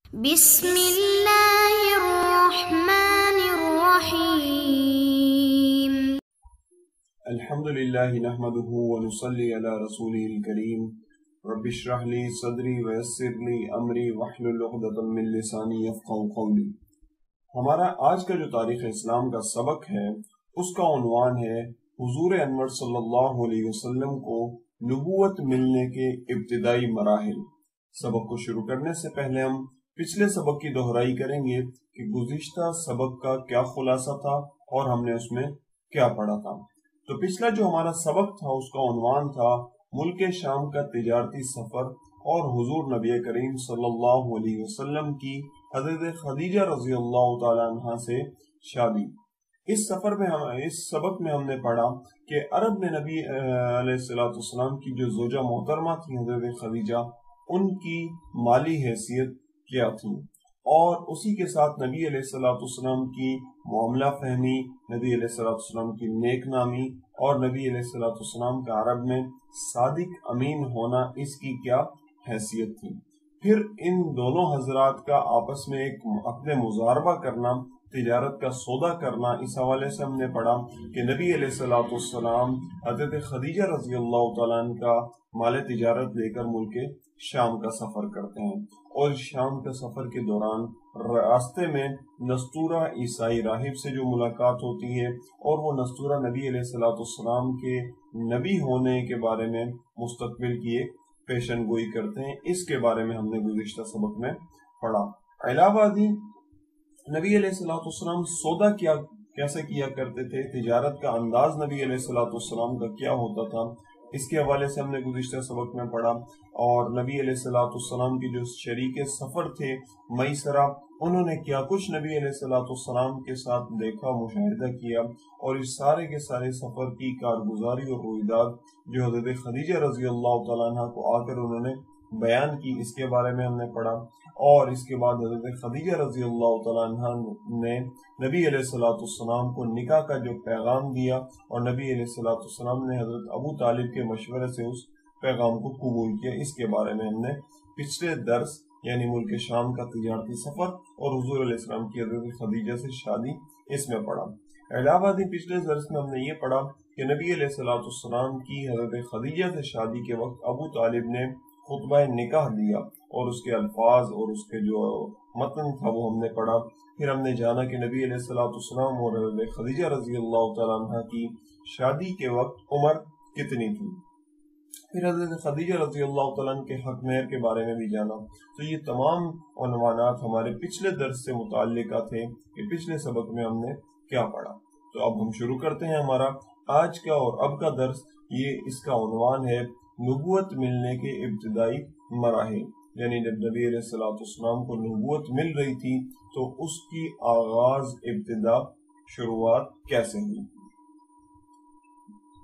بسم اللہ الرحمن الرحیم الحمدللہ نحمده ونصلی علی رسولہ الکریم رب اشرح لی صدری ویسر لی امری واحلل عقدۃ من لسانی یفقہوا قولی۔ ہمارا آج کا جو تاریخ اسلام کا سبق ہے اس کا عنوان ہے حضور انور صلی اللہ علیہ وسلم کو نبوت ملنے کے ابتدائی مراحل۔ سبق کو شروع کرنے سے پہلے ہم پچھلے سبق کی دہرائی کریں گے کہ گزشتہ سبق کا کیا خلاصہ تھا اور ہم نے اس میں کیا پڑھا تھا۔ تو پچھلا جو ہمارا سبق تھا اس کا عنوان تھا ملک شام کا تجارتی سفر اور حضور نبی کریم صلی اللہ علیہ وسلم کی حضرت خدیجہ رضی اللہ تعالی عنہ سے شادی۔ اس سبق میں ہم نے پڑھا کہ عرب میں نبی علیہ السلام کی جو زوجہ محترمہ تھی حضرت خدیجہ، ان کی مالی حیثیت کیا تھی، اور اسی کے ساتھ نبی علیہ السلام کی معاملہ فہمی، نبی علیہ السلام کی نیک نامی اور نبی علیہ السلام کا عرب میں صادق امین ہونا، اس کی کیا حیثیت تھی۔ پھر ان دونوں حضرات کا آپس میں ایک عقد مضاربہ کرنا، تجارت کا سودا کرنا، اس حوالے سے ہم نے پڑھا کہ نبی علیہ السلام حضرت خدیجہ رضی اللہ تعالیٰ عنہ کا مال تجارت لے کر ملک شام کا سفر کرتے ہیں، اور شام کے سفر کے دوران راستے میں نستورہ عیسائی راہب سے جو ملاقات ہوتی ہے، اور وہ نستورہ نبی علیہ السلام کے نبی ہونے کے بارے میں مستقبل کی ایک پیشن گوئی کرتے ہیں۔ اس کے بارے میں ہم نے گزشتہ سبق میں پڑھا۔ علاوہ ازیں نبی علیہ السلام سودا کیسے کیا کرتے تھے، تجارت کا انداز نبی علیہ السلام کا کیا ہوتا تھا، اس کے حوالے سے ہم نے گزشتہ سبق میں پڑھا۔ اور نبی علیہ السلام کی جو شریک سفر تھے میسرہ، انہوں نے کیا کچھ نبی علیہ السلام کے ساتھ دیکھا، مشاہدہ کیا، اور اس سارے کے سارے سفر کی کارگزاری اور رویداد جو حضرت خدیجہ رضی اللہ تعالیٰ عنہ کو آ کر انہوں نے بیان کی، اس کے بارے میں ہم نے پڑھا۔ اور اس کے بعد حضرت خدیجہ رضی اللہ تعالیٰ عنہ نے نبی علیہ السلام کو نکاح کا جو پیغام دیا، اور نبی علیہ السلام نے حضرت ابو طالب کے مشورے سے اس پیغام کو قبول کیا۔ اس کے بارے میں ہم نے پچھلے درس یعنی ملک شام کا تجارتی سفر اور حضور علیہ السلام کی حضرت خدیجہ سے شادی، اس میں پڑھا۔ علاوہ ازیں پچھلے درس میں ہم نے یہ پڑھا کہ نبی علیہ السلام کی حضرت خدیجہ سے شادی کے وقت ابو طالب نے خطبہ نکاح دیا، اور اس کے الفاظ اور اس کے جو متن تھا وہ ہم نے پڑھا۔ پھر ہم نے جانا کہ نبی علیہ السلام اور حضرت خدیجہ رضی اللہ تعالیٰ عنہ کی شادی کے وقت عمر کتنی تھی۔ پھر حضرت خدیجہ رضی اللہ تعالیٰ عنہ کے حق مہر کے بارے میں بھی جانا۔ تو یہ تمام عنوانات ہمارے پچھلے درس سے متعلقہ تھے کہ پچھلے سبق میں ہم نے کیا پڑھا۔ تو اب ہم شروع کرتے ہیں ہمارا آج کا اور اب کا درس۔ اس کا عنوان ہے نبوت ملنے کے ابتدائی مراحل، یعنی جب نبی علیہ السلام کو نبوت مل رہی تھی تو اس کی آغاز، ابتدا، شروعات کیسے ہوئی۔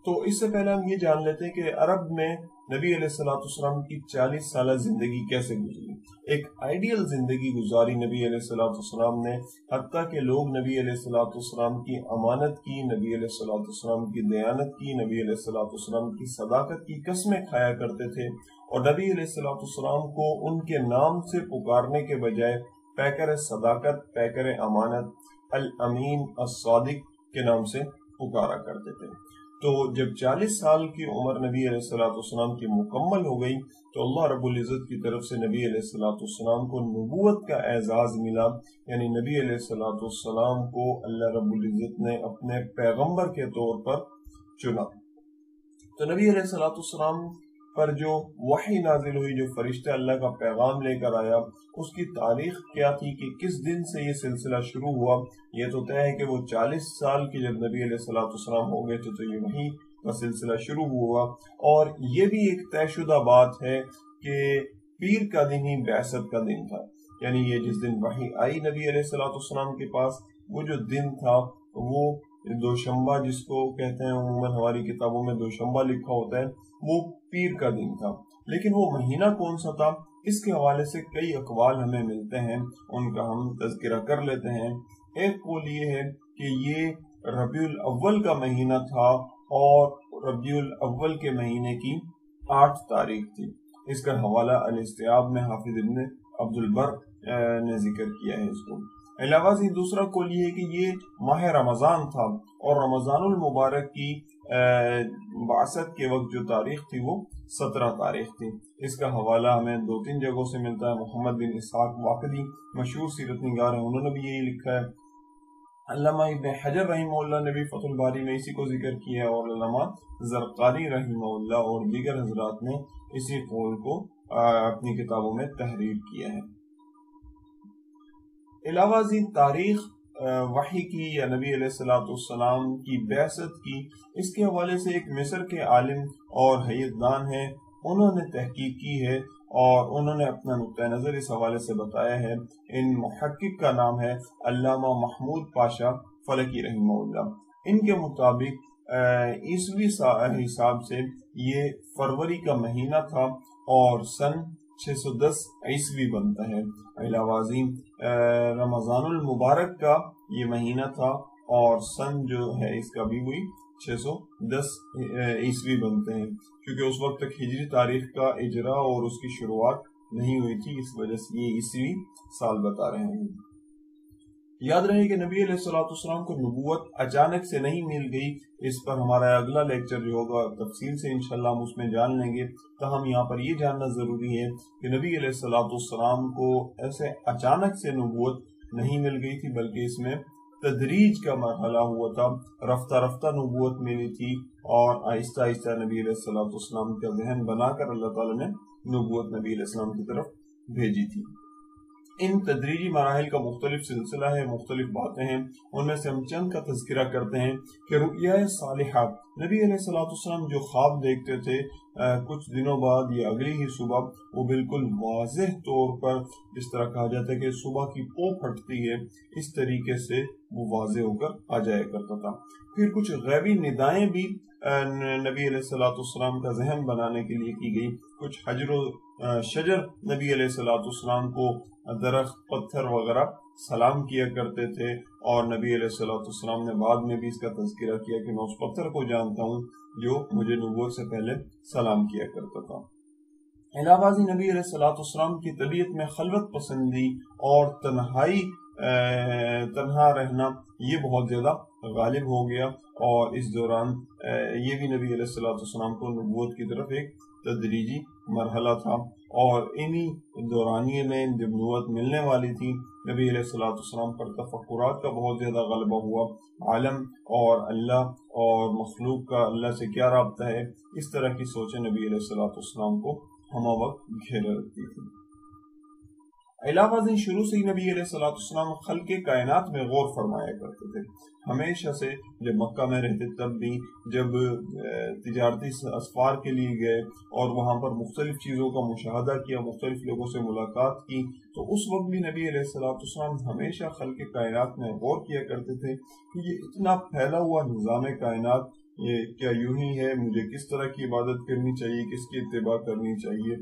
تو اس سے پہلے ہم یہ جان لیتے ہیں کہ عرب میں نبی علیہ السلام کی 40 سالہ زندگی کیسے گزری۔ ایک آئیڈیل زندگی گزاری نبی علیہ السلام نے، حتیٰ کہ لوگ نبی علیہ السلام کی امانت کی، نبی علیہ السلام کی دیانت کی، نبی علیہ السلام کی صداقت کی قسمیں کھایا کرتے تھے، اور نبی علیہ السلام کو ان کے نام سے پکارنے کے بجائے پیکر صداقت، پیکر امانت، الامین، الصادق کے نام سے پکارا کرتے تھے۔ تو جب 40 سال کی عمر نبی علیہ السلام کی مکمل ہو گئی تو اللہ رب العزت کی طرف سے نبی علیہ السلام کو نبوت کا اعزاز ملا، یعنی نبی علیہ السلام کو اللہ رب العزت نے اپنے پیغمبر کے طور پر چنا۔ تو نبی علیہ السلام پر جو وحی نازل ہوئی، جو فرشتہ اللہ کا پیغام لے کر آیا، اس کی تاریخ کیا تھی کہ کس دن سے یہ سلسلہ شروع ہوا۔ یہ تو طے ہے کہ وہ 40 سال کی جب نبی علیہ السلام ہو گئے تو یہ وحی کا سلسلہ شروع ہوا۔ اور یہ بھی ایک طے شدہ بات ہے کہ پیر کا دن ہی بعثت کا دن تھا، یعنی یہ جس دن وحی آئی نبی علیہ السلام کے پاس، وہ جو دن تھا وہ دوشنبہ، جس کو کہتے ہیں عموماً ہماری کتابوں میں دوشنبہ لکھا ہوتا ہے، وہ پیر کا دن تھا۔ لیکن وہ مہینہ کون سا تھا، اس کے حوالے سے کئی اقوال ہمیں ملتے ہیں، ان کا ہم تذکرہ کر لیتے ہیں۔ ایک قول یہ ہے کہ یہ ربیع الاول کا مہینہ تھا، اور ربیع الاول کے مہینے کی 8 تاریخ تھی۔ اس کا حوالہ الاستیاب میں حافظ ابن عبد البر نے ذکر کیا ہے اس کو۔ علاوہ سے دوسرا قول یہ ہے کہ یہ ماہ رمضان تھا اور رمضان المبارک کی بعثت کے وقت جو تاریخ تھی وہ 17 تاریخ تھی۔ اس کا حوالہ ہمیں 2-3 جگہوں سے ملتا ہے۔ محمد بن اسحاق واقدی مشہور سیرت نگار ہیں، انہوں نے بھی یہی لکھا ہے۔ علامہ ابن حجر رحمہ اللہ نے بھی فتح الباری میں اسی کو ذکر کیا ہے، اور علامہ زرقانی رحمہ اللہ اور دیگر حضرات نے اسی قول کو اپنی کتابوں میں تحریر کیا ہے۔ علاوہ ازیں تاریخ وحی کی یا نبی علیہ السلام کی بعثت کی، اس کے حوالے سے ایک مصر کے عالم اور حیت دان ہیں، انہوں نے تحقیق کی ہے اور انہوں نے اپنا نقطہ نظر اس حوالے سے بتایا ہے۔ ان محقق کا نام ہے علامہ محمود پاشا فلکی رحمہ اللہ۔ ان کے مطابق عیسوی حساب سے یہ فروری کا مہینہ تھا اور سن 610 عیسوی بنتا ہے۔ علاوہ ازیں رمضان المبارک کا یہ مہینہ تھا اور سن جو ہے اس کا بھی ہوئی 610 عیسوی بنتے ہیں، کیونکہ اس وقت تک ہجری تاریخ کا اجرا اور اس کی شروعات نہیں ہوئی تھی، اس وجہ سے یہ عیسوی سال بتا رہے ہیں۔ یاد رہے کہ نبی علیہ السلام کو نبوت اچانک سے نہیں مل گئی، اس پر ہمارا اگلا لیکچر جو ہوگا تفصیل سے انشاءاللہ ہم اس میں جان لیں گے۔ تاہم یہاں پر یہ جاننا ضروری ہے کہ نبی علیہ السلام کو ایسے اچانک سے نبوت نہیں مل گئی تھی، بلکہ اس میں تدریج کا مرحلہ ہوا تھا، رفتہ رفتہ نبوت ملی تھی، اور آہستہ آہستہ نبی علیہ السلام کا ذہن بنا کر اللہ تعالیٰ نے نبوت نبی علیہ السلام کی طرف بھیجی تھی۔ ان تدریجی مراحل کا مختلف سلسلہ ہے، مختلف باتیں ہیں، ان میں سے ہم چند کا تذکرہ کرتے ہیں کہ رؤیا صالحہ، نبی علیہ السلام جو خواب دیکھتے تھے کچھ دنوں بعد یا اگلی ہی صبح وہ بالکل واضح طور پر، جس طرح کہا جاتا ہے کہ صبح کی پو پھٹتی ہے، اس طریقے سے وہ واضح ہو کر آ جایا کرتا تھا۔ پھر کچھ غیبی ندائیں بھی نبی علیہ السلام کا ذہن بنانے کے لیے کی گئی، کچھ حجر و شجر نبی علیہ السلام کو درخت پتھر وغیرہ سلام کیا کرتے تھے، اور نبی علیہ السلام نے بعد میں بھی اس کا تذکرہ کیا کہ میں اس پتھر کو جانتا ہوں جو مجھے نبوت سے پہلے سلام کیا کرتا تھا۔ علاوہ ازیں نبی علیہ السلام کی طبیعت میں خلوت پسندی اور تنہا رہنا یہ بہت زیادہ غالب ہو گیا، اور اس دوران یہ بھی نبی علیہ السلام کو نبوت کی طرف ایک تدریجی مرحلہ تھا، اور انہی دورانیے میں جب نبوت ملنے والی تھی، نبی علیہ السلام پر تفکرات کا بہت زیادہ غلبہ ہوا، عالم اور اللہ اور مخلوق کا اللہ سے کیا رابطہ ہے، اس طرح کی سوچیں نبی علیہ السلام کو ہمہ وقت گھیرے رکھتی تھی۔ علاوہ ازیں شروع سے ہی نبی علیہ السلام خلق کائنات میں غور فرمایا کرتے تھے، ہمیشہ سے، جب مکہ میں رہتے تب بھی، جب تجارتی اسفار کے لیے گئے اور وہاں پر مختلف چیزوں کا مشاہدہ کیا، مختلف لوگوں سے ملاقات کی، تو اس وقت بھی نبی علیہ السلام ہمیشہ خلق کائنات میں غور کیا کرتے تھے کہ یہ اتنا پھیلا ہوا نظام کائنات یہ کیا یوں ہی ہے، مجھے کس طرح کی عبادت کرنی چاہیے، کس کی اتباع کرنی چاہیے۔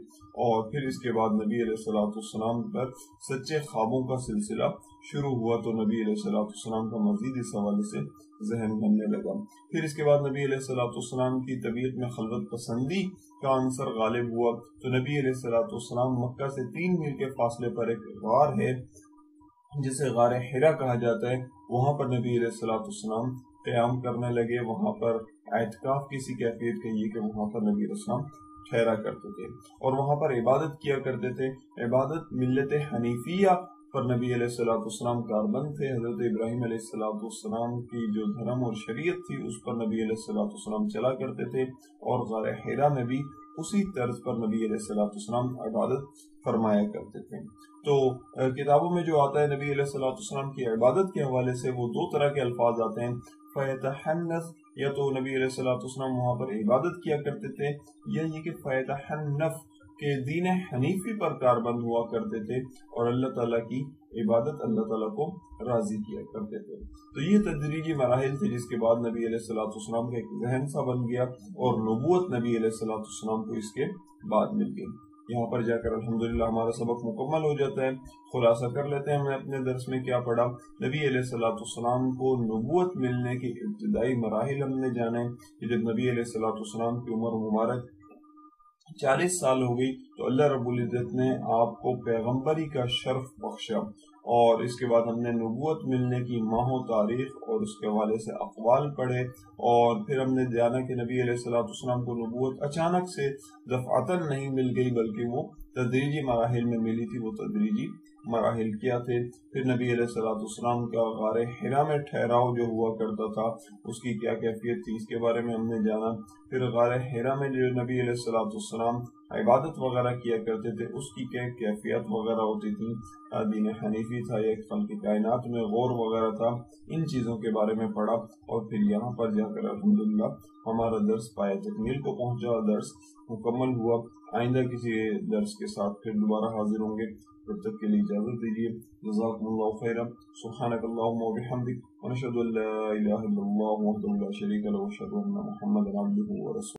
اور پھر اس کے بعد نبی علیہ السلام پر سچے خوابوں کا سلسلہ شروع ہوا، تو نبی علیہ السلام کا مزید اس حوالے سے ذہن بننے لگا۔ پھر اس کے بعد نبی علیہ السلام کی طبیعت میں خلوت پسندی کا عنصر غالب ہوا، تو نبی علیہ السلام مکہ سے 3 میل کے فاصلے پر ایک غار ہے جسے غار حرا کہا جاتا ہے، وہاں پر نبی علیہ السلام قیام کرنے لگے، وہاں پر اعتکاف کسی کیفیت کہیے کہ وہاں پر نبی علیہ السلام ٹھہرا کرتے تھے اور وہاں پر عبادت کیا کرتے تھے۔ عبادت ملت حنیفیہ پر نبی علیہ السلام کاربند تھے، حضرت ابراہیم علیہ السلام کی جو دھرم اور شریعت تھی اس پر نبی علیہ السلام چلا کرتے تھے، اور غار حرا میں بھی اسی طرز پر نبی علیہ السلام عبادت فرمایا کرتے تھے۔ تو کتابوں میں جو آتا ہے نبی علیہ السلام کی عبادت کے حوالے سے، وہ 2 طرح کے الفاظ آتے ہیں، فیتحنث، یا تو نبی علیہ السلام وہاں پر عبادت کیا کرتے تھے، یا یہ کہ فیتحنف کہ دین حنیفی پر کاربند ہوا کرتے تھے اور اللہ تعالیٰ کی عبادت اللہ تعالیٰ کو راضی کیا کرتے تھے۔ تو یہ تدریجی مراحل تھے، جس کے بعد نبی علیہ السلام کا ایک ذہن سا بن گیا اور نبوت نبی علیہ السلام کو اس کے بعد مل گئی۔ یہاں پر جا کر الحمدللہ ہمارا سبق مکمل ہو جاتا ہے۔ خلاصہ کر لیتے ہیں ہم نے اپنے درس میں کیا پڑھا۔ نبی علیہ السلام کو نبوت ملنے کی ابتدائی مراحل ہم نے جانے کہ جب نبی علیہ السلام کی عمر مبارک 40 سال ہو گئی تو اللہ رب العزت نے آپ کو پیغمبری کا شرف بخشا، اور اس کے بعد ہم نے نبوت ملنے کی ماہ و تاریخ اور اس کے حوالے سے اقوال پڑھے، اور پھر ہم نے جانا کہ نبی علیہ الصلوۃ والسلام کو نبوت اچانک سے دفعتاً نہیں مل گئی، بلکہ وہ تدریجی مراحل میں ملی تھی۔ وہ تدریجی مراحل کیا تھے؟ پھر نبی علیہ الصلوۃ والسلام کا غار حرا میں ٹھہراؤ جو ہوا کرتا تھا اس کی کیا کیفیت تھی، اس کے بارے میں ہم نے جانا۔ پھر غار حرا میں جو نبی علیہ الصلوۃ والسلام عبادت وغیرہ کیا کرتے تھے اس کی کیا کیفیت وغیرہ ہوتی تھی، دین حنیفی تھا یا خلق کائنات میں غور وغیرہ تھا، ان چیزوں کے بارے میں پڑھا۔ اور پھر یہاں پر جا کر الحمدللہ ہمارا درس پایہ تکمیل کو پہنچا، درس مکمل ہوا۔ آئندہ کسی درس کے ساتھ پھر دوبارہ حاضر ہوں گے، تب تک کے لیے اجازت دیجیے۔ جزاکم اللہ خیرا، سبحانک اللہم وبحمدک، ونشہد ان لا الہ الا اللہ وحدہ لا شریک لہ، ونشہد ان محمدا عبدہ ورسولہ۔